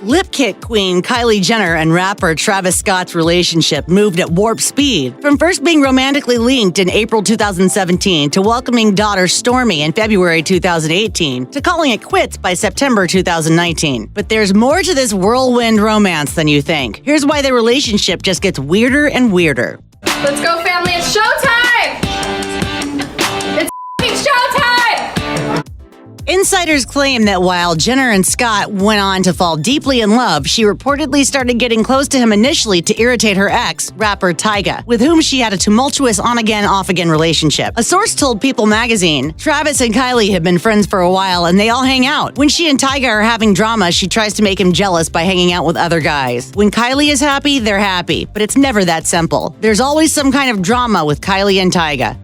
Lip kit queen Kylie Jenner and rapper Travis Scott's relationship moved at warp speed, from first being romantically linked in April 2017 to welcoming daughter Stormi in February 2018 to calling it quits by September 2019. But there's more to this whirlwind romance than you think. Here's why the relationship just gets weirder and weirder. Let's go, family, it's showtime! It's showtime! Insiders claim that while Jenner and Scott went on to fall deeply in love, she reportedly started getting close to him initially to irritate her ex, rapper Tyga, with whom she had a tumultuous on-again, off-again relationship. A source told People magazine, Travis and Kylie have been friends for a while and they all hang out. When she and Tyga are having drama, she tries to make him jealous by hanging out with other guys. When Kylie is happy, they're happy, but it's never that simple. There's always some kind of drama with Kylie and Tyga.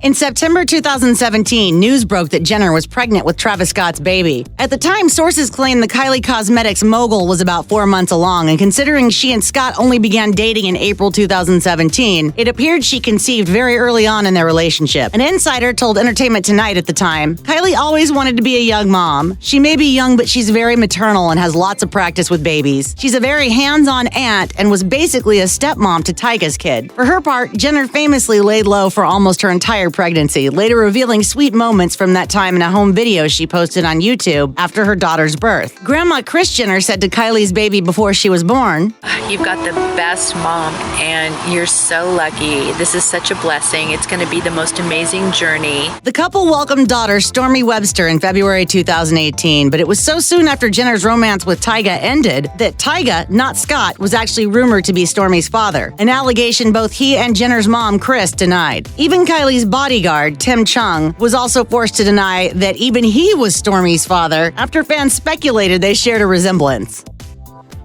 In September 2017, news broke that Jenner was pregnant with Travis Scott's baby. At the time, sources claimed the Kylie Cosmetics mogul was about 4 months along, and considering she and Scott only began dating in April 2017, it appeared she conceived very early on in their relationship. An insider told Entertainment Tonight at the time, Kylie always wanted to be a young mom. She may be young, but she's very maternal and has lots of practice with babies. She's a very hands-on aunt and was basically a stepmom to Tyga's kid. For her part, Jenner famously laid low for almost her entire pregnancy, later revealing sweet moments from that time in a home video she posted on YouTube after her daughter's birth. Grandma Kris Jenner said to Kylie's baby before she was born, "You've got the best mom, and you're so lucky. This is such a blessing. It's going to be the most amazing journey." The couple welcomed daughter Stormi Webster in February 2018, but it was so soon after Jenner's romance with Tyga ended that Tyga, not Scott, was actually rumored to be Stormi's father, an allegation both he and Jenner's mom, Kris, denied. Even Kylie's bodyguard, Tim Chung, was also forced to deny that even he was Stormi's father after fans speculated they shared a resemblance.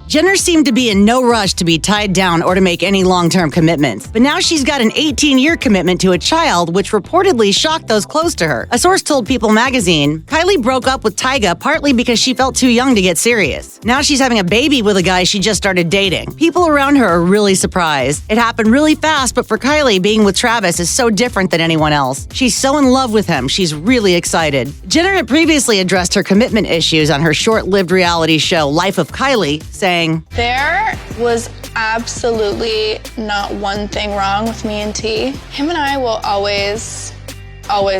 Jenner seemed to be in no rush to be tied down or to make any long-term commitments, but now she's got an 18-year commitment to a child, which reportedly shocked those close to her. A source told People magazine, Kylie broke up with Tyga partly because she felt too young to get serious. Now she's having a baby with a guy she just started dating. People around her are really surprised. It happened really fast, but for Kylie, being with Travis is so different than anyone else. She's so in love with him, she's really excited. Jenner had previously addressed her commitment issues on her short-lived reality show Life of Kylie, saying, "There was absolutely not one thing wrong with me and T. Him and I will always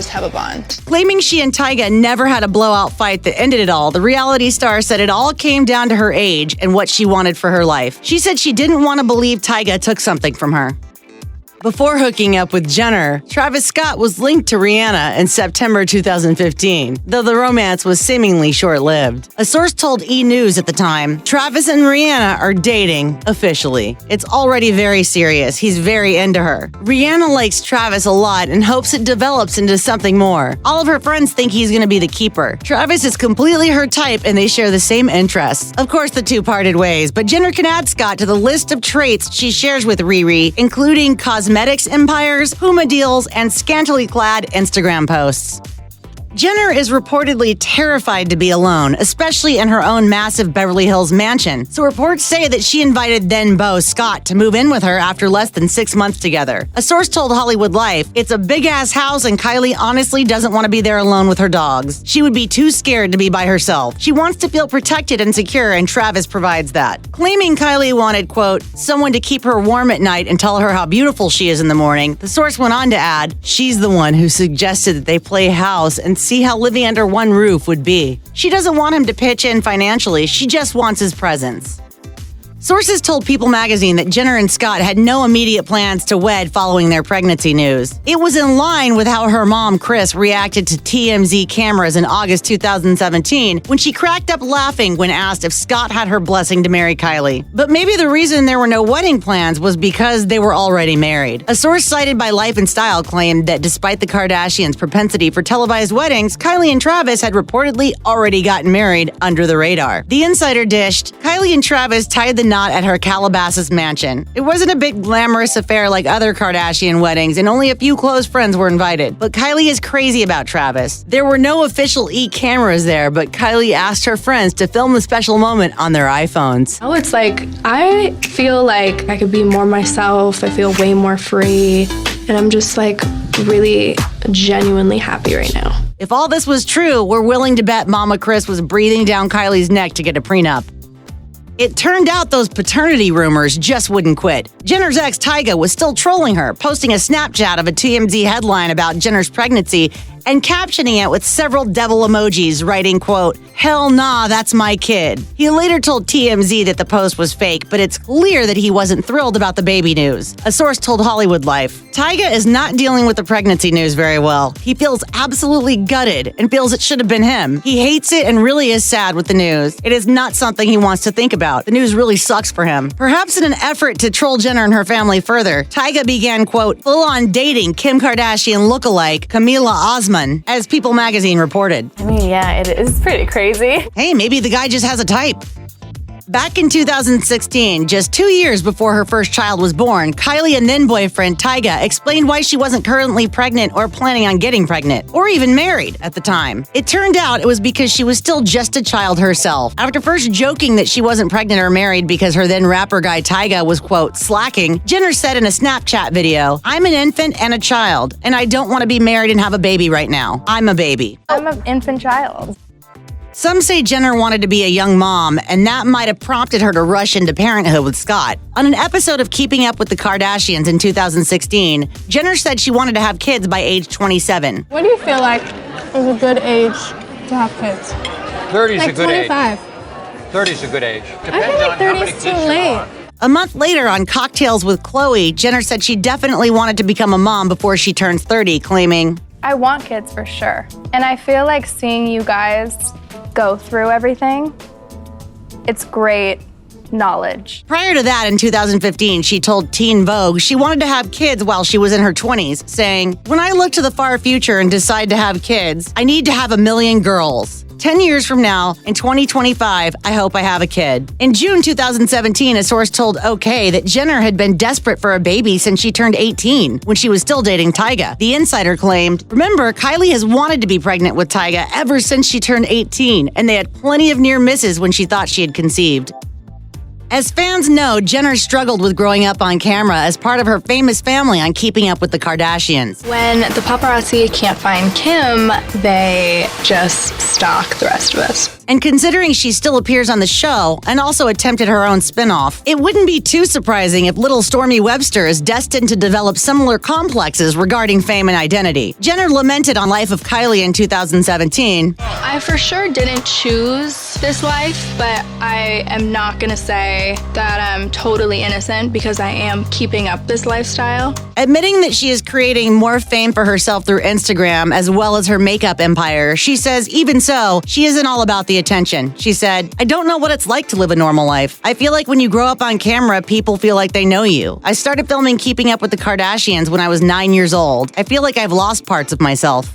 have a bond." Claiming she and Tyga never had a blowout fight that ended it all, the reality star said it all came down to her age and what she wanted for her life. She said she didn't want to believe Tyga took something from her. Before hooking up with Jenner, Travis Scott was linked to Rihanna in September 2015, though the romance was seemingly short-lived. A source told E! News at the time, Travis and Rihanna are dating, officially. It's already very serious. He's very into her. Rihanna likes Travis a lot and hopes it develops into something more. All of her friends think he's going to be the keeper. Travis is completely her type and they share the same interests. Of course, the two parted ways, but Jenner can add Scott to the list of traits she shares with Riri, including cosmetics empires, Puma deals, and scantily clad Instagram posts. Jenner is reportedly terrified to be alone, especially in her own massive Beverly Hills mansion. So reports say that she invited then beau Scott to move in with her after less than 6 months together. A source told Hollywood Life, "It's a big-ass house and Kylie honestly doesn't want to be there alone with her dogs. She would be too scared to be by herself. She wants to feel protected and secure, and Travis provides that." Claiming Kylie wanted, quote, someone to keep her warm at night and tell her how beautiful she is in the morning, the source went on to add, she's the one who suggested that they play house and see how living under one roof would be. She doesn't want him to pitch in financially, she just wants his presence. Sources told People magazine that Jenner and Scott had no immediate plans to wed following their pregnancy news. It was in line with how her mom, Kris, reacted to TMZ cameras in August 2017 when she cracked up laughing when asked if Scott had her blessing to marry Kylie. But maybe the reason there were no wedding plans was because they were already married. A source cited by Life and Style claimed that despite the Kardashians' propensity for televised weddings, Kylie and Travis had reportedly already gotten married under the radar. The insider dished, Kylie and Travis tied the knot at her Calabasas mansion. It wasn't a big glamorous affair like other Kardashian weddings, and only a few close friends were invited. But Kylie is crazy about Travis. There were no official cameras there, but Kylie asked her friends to film the special moment on their iPhones. Oh, it's like, I feel like I could be more myself. I feel way more free. And I'm just like really genuinely happy right now. If all this was true, we're willing to bet Mama Kris was breathing down Kylie's neck to get a prenup. It turned out those paternity rumors just wouldn't quit. Jenner's ex Tyga was still trolling her, posting a Snapchat of a TMZ headline about Jenner's pregnancy and captioning it with several devil emojis, writing, quote, "Hell nah, that's my kid." He later told TMZ that the post was fake, but it's clear that he wasn't thrilled about the baby news. A source told Hollywood Life, Tyga is not dealing with the pregnancy news very well. He feels absolutely gutted and feels it should have been him. He hates it and really is sad with the news. It is not something he wants to think about. The news really sucks for him. Perhaps in an effort to troll Jenner and her family further, Tyga began, quote, full-on dating Kim Kardashian lookalike Camila Osman, as People magazine reported. I mean, yeah, it is pretty crazy. Hey, maybe the guy just has a type. Back in 2016, just 2 years before her first child was born, Kylie and then boyfriend Tyga explained why she wasn't currently pregnant or planning on getting pregnant, or even married at the time. It turned out it was because she was still just a child herself. After first joking that she wasn't pregnant or married because her then rapper guy Tyga was, quote, slacking, Jenner said in a Snapchat video, "I'm an infant and a child, and I don't want to be married and have a baby right now. I'm a baby." I'm an infant child. Some say Jenner wanted to be a young mom, and that might have prompted her to rush into parenthood with Scott. On an episode of Keeping Up with the Kardashians in 2016, Jenner said she wanted to have kids by age 27. What do you feel like is a good age to have kids? 30 is Like a good 25. age. 30 is a good age. I feel like 30 is too late. A month later on Cocktails with Khloe, Jenner said she definitely wanted to become a mom before she turns 30, claiming, I want kids for sure. And I feel like seeing you guys go through everything, it's great knowledge. Prior to that, in 2015, she told Teen Vogue she wanted to have kids while she was in her 20s, saying, "When I look to the far future and decide to have kids, I need to have 1 million girls. 10 years from now, in 2025, I hope I have a kid." In June 2017, a source told OK that Jenner had been desperate for a baby since she turned 18, when she was still dating Tyga. The insider claimed, "Remember, Kylie has wanted to be pregnant with Tyga ever since she turned 18, and they had plenty of near misses when she thought she had conceived." As fans know, Jenner struggled with growing up on camera as part of her famous family on Keeping Up with the Kardashians. When the paparazzi can't find Kim, they just stalk the rest of us. And considering she still appears on the show and also attempted her own spin-off, it wouldn't be too surprising if little Stormi Webster is destined to develop similar complexes regarding fame and identity. Jenner lamented on Life of Kylie in 2017. I for sure didn't choose this life, but I am not gonna say that I'm totally innocent because I am keeping up this lifestyle. Admitting that she is creating more fame for herself through Instagram as well as her makeup empire, she says even so, she isn't all about the attention. She said, "I don't know what it's like to live a normal life. I feel like when you grow up on camera, people feel like they know you. I started filming Keeping Up with the Kardashians when I was 9 years old. I feel like I've lost parts of myself."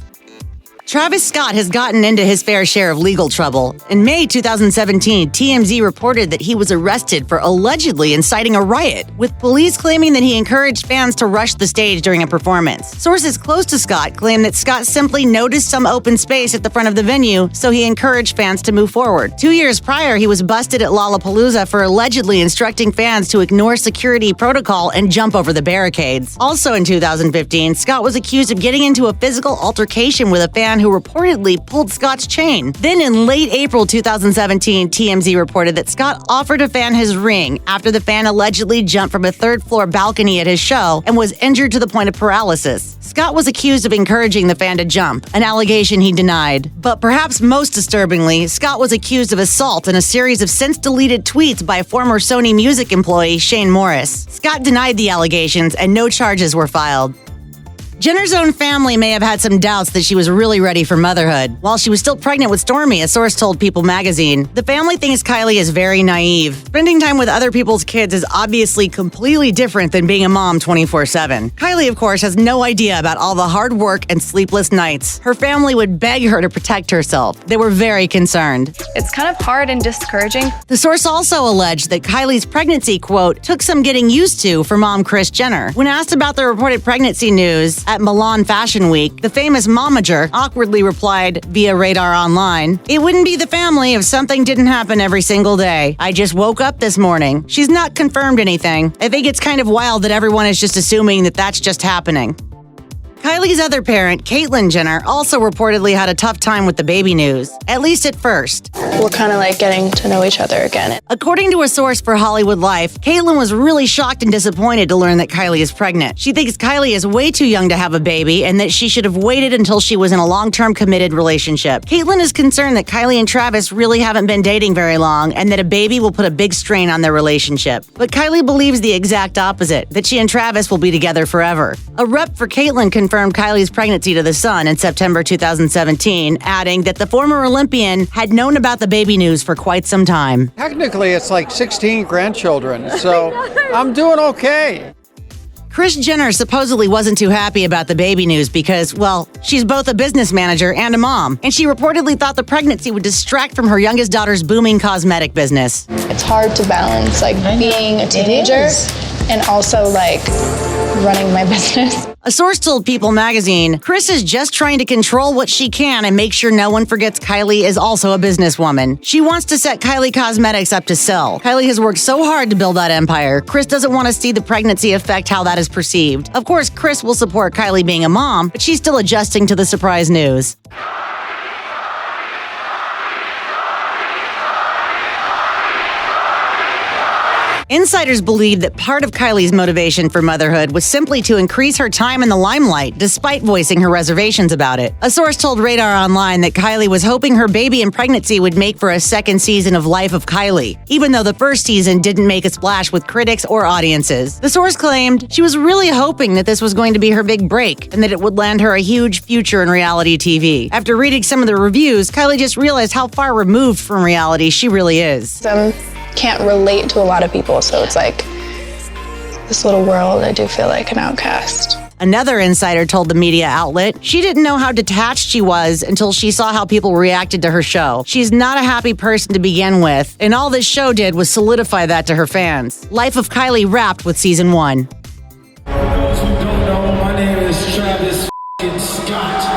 Travis Scott has gotten into his fair share of legal trouble. In May 2017, TMZ reported that he was arrested for allegedly inciting a riot, with police claiming that he encouraged fans to rush the stage during a performance. Sources close to Scott claim that Scott simply noticed some open space at the front of the venue, so he encouraged fans to move forward. 2 years prior, he was busted at Lollapalooza for allegedly instructing fans to ignore security protocol and jump over the barricades. Also in 2015, Scott was accused of getting into a physical altercation with a fan who reportedly pulled Scott's chain. Then in late April 2017, TMZ reported that Scott offered a fan his ring after the fan allegedly jumped from a third-floor balcony at his show and was injured to the point of paralysis. Scott was accused of encouraging the fan to jump, an allegation he denied. But perhaps most disturbingly, Scott was accused of assault in a series of since-deleted tweets by former Sony Music employee Shane Morris. Scott denied the allegations and no charges were filed. Jenner's own family may have had some doubts that she was really ready for motherhood. While she was still pregnant with Stormi, a source told People magazine, the family thinks Kylie is very naive. Spending time with other people's kids is obviously completely different than being a mom 24/7. Kylie, of course, has no idea about all the hard work and sleepless nights. Her family would beg her to protect herself. They were very concerned. It's kind of hard and discouraging. The source also alleged that Kylie's pregnancy, quote, took some getting used to for mom Kris Jenner. When asked about the reported pregnancy news at Milan Fashion Week, the famous momager awkwardly replied via Radar Online, "It wouldn't be the family if something didn't happen every single day. I just woke up this morning." She's not confirmed anything. I think it's kind of wild that everyone is just assuming that that's just happening. Kylie's other parent, Caitlyn Jenner, also reportedly had a tough time with the baby news, at least at first. We're kind of like getting to know each other again. According to a source for Hollywood Life, Caitlyn was really shocked and disappointed to learn that Kylie is pregnant. She thinks Kylie is way too young to have a baby and that she should have waited until she was in a long-term committed relationship. Caitlyn is concerned that Kylie and Travis really haven't been dating very long and that a baby will put a big strain on their relationship. But Kylie believes the exact opposite, that she and Travis will be together forever. A rep for Caitlyn confirmed Kylie's pregnancy to The Sun in September 2017, adding that the former Olympian had known about the baby news for quite some time. Technically, it's like 16 grandchildren, so I'm doing okay. Kris Jenner supposedly wasn't too happy about the baby news because, well, she's both a business manager and a mom, and she reportedly thought the pregnancy would distract from her youngest daughter's booming cosmetic business. It's hard to balance like being a teenager and also like running my business. A source told People magazine, Kris is just trying to control what she can and make sure no one forgets Kylie is also a businesswoman. She wants to set Kylie Cosmetics up to sell. Kylie has worked so hard to build that empire. Kris doesn't want to see the pregnancy affect how that is perceived. Of course, Kris will support Kylie being a mom, but she's still adjusting to the surprise news. Insiders believe that part of Kylie's motivation for motherhood was simply to increase her time in the limelight, despite voicing her reservations about it. A source told Radar Online that Kylie was hoping her baby and pregnancy would make for a second season of Life of Kylie, even though the first season didn't make a splash with critics or audiences. The source claimed she was really hoping that this was going to be her big break and that it would land her a huge future in reality TV. After reading some of the reviews, Kylie just realized how far removed from reality she really is. Can't relate to a lot of people, so it's like this little world. I do feel like an outcast. Another insider told the media outlet she didn't know how detached she was until she saw how people reacted to her show. She's not a happy person to begin with, and all this show did was solidify that to her fans. Life of Kylie wrapped with season 1. For those who don't know, my name is Travis Scott.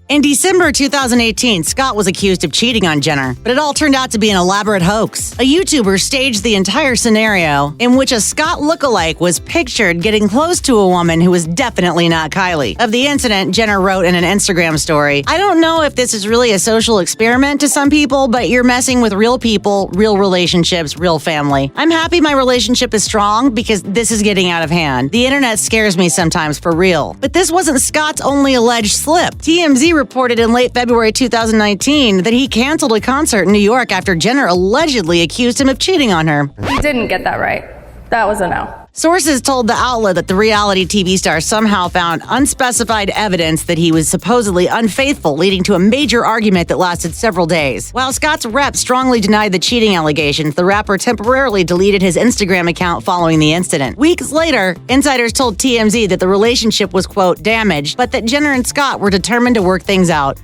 In December 2018, Scott was accused of cheating on Jenner, but it all turned out to be an elaborate hoax. A YouTuber staged the entire scenario in which a Scott lookalike was pictured getting close to a woman who was definitely not Kylie. Of the incident, Jenner wrote in an Instagram story, "I don't know if this is really a social experiment to some people, but you're messing with real people, real relationships, real family. I'm happy my relationship is strong because this is getting out of hand. The internet scares me sometimes for real." But this wasn't Scott's only alleged slip. TMZ reported in late February 2019 that he canceled a concert in New York after Jenner allegedly accused him of cheating on her. You didn't get that right. That was a no. Sources told the outlet that the reality TV star somehow found unspecified evidence that he was supposedly unfaithful, leading to a major argument that lasted several days. While Scott's rep strongly denied the cheating allegations, the rapper temporarily deleted his Instagram account following the incident. Weeks later, insiders told TMZ that the relationship was, quote, damaged, but that Jenner and Scott were determined to work things out.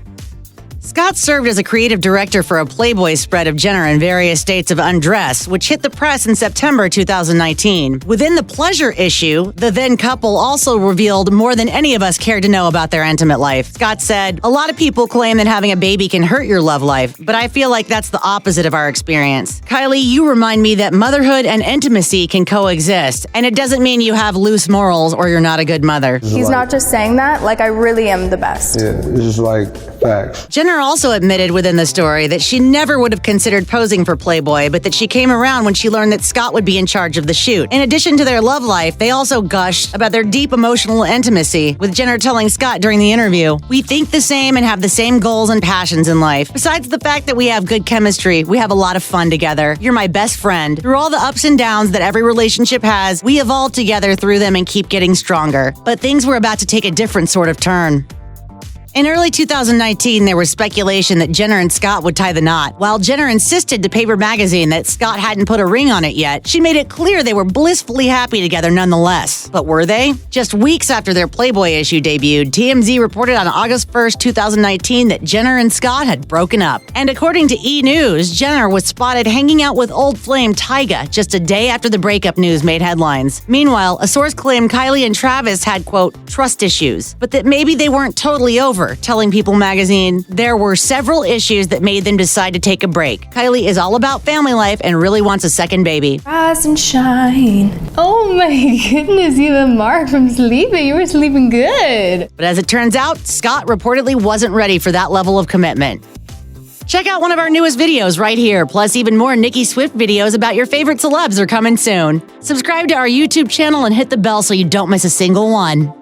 Scott served as a creative director for a Playboy spread of Jenner in various states of undress, which hit the press in September 2019. Within the pleasure issue, the then couple also revealed more than any of us cared to know about their intimate life. Scott said, "A lot of people claim that having a baby can hurt your love life, but I feel like that's the opposite of our experience. Kylie, you remind me that motherhood and intimacy can coexist, and it doesn't mean you have loose morals or you're not a good mother." He's not just saying that, like I really am the best. Yeah, it's just like facts. Jenner also admitted within the story that she never would have considered posing for Playboy, but that she came around when she learned that Scott would be in charge of the shoot. In addition to their love life, they also gushed about their deep emotional intimacy, with Jenner telling Scott during the interview, "We think the same and have the same goals and passions in life. Besides the fact that we have good chemistry, we have a lot of fun together. You're my best friend. Through all the ups and downs that every relationship has, we evolve together through them and keep getting stronger." But things were about to take a different sort of turn. In early 2019, there was speculation that Jenner and Scott would tie the knot. While Jenner insisted to Paper Magazine that Scott hadn't put a ring on it yet, she made it clear they were blissfully happy together nonetheless. But were they? Just weeks after their Playboy issue debuted, TMZ reported on August 1st, 2019 that Jenner and Scott had broken up. And according to E! News, Jenner was spotted hanging out with old flame Tyga just a day after the breakup news made headlines. Meanwhile, a source claimed Kylie and Travis had, quote, trust issues, but that maybe they weren't totally over, telling People magazine there were several issues that made them decide to take a break. Kylie is all about family life and really wants a second baby. rise and shine. Oh my goodness, you have a mark from sleeping. You were sleeping good. But as it turns out, Scott reportedly wasn't ready for that level of commitment. Check out one of our newest videos right here. Plus, even more Nicki Swift videos about your favorite celebs are coming soon. Subscribe to our YouTube channel and hit the bell so you don't miss a single one.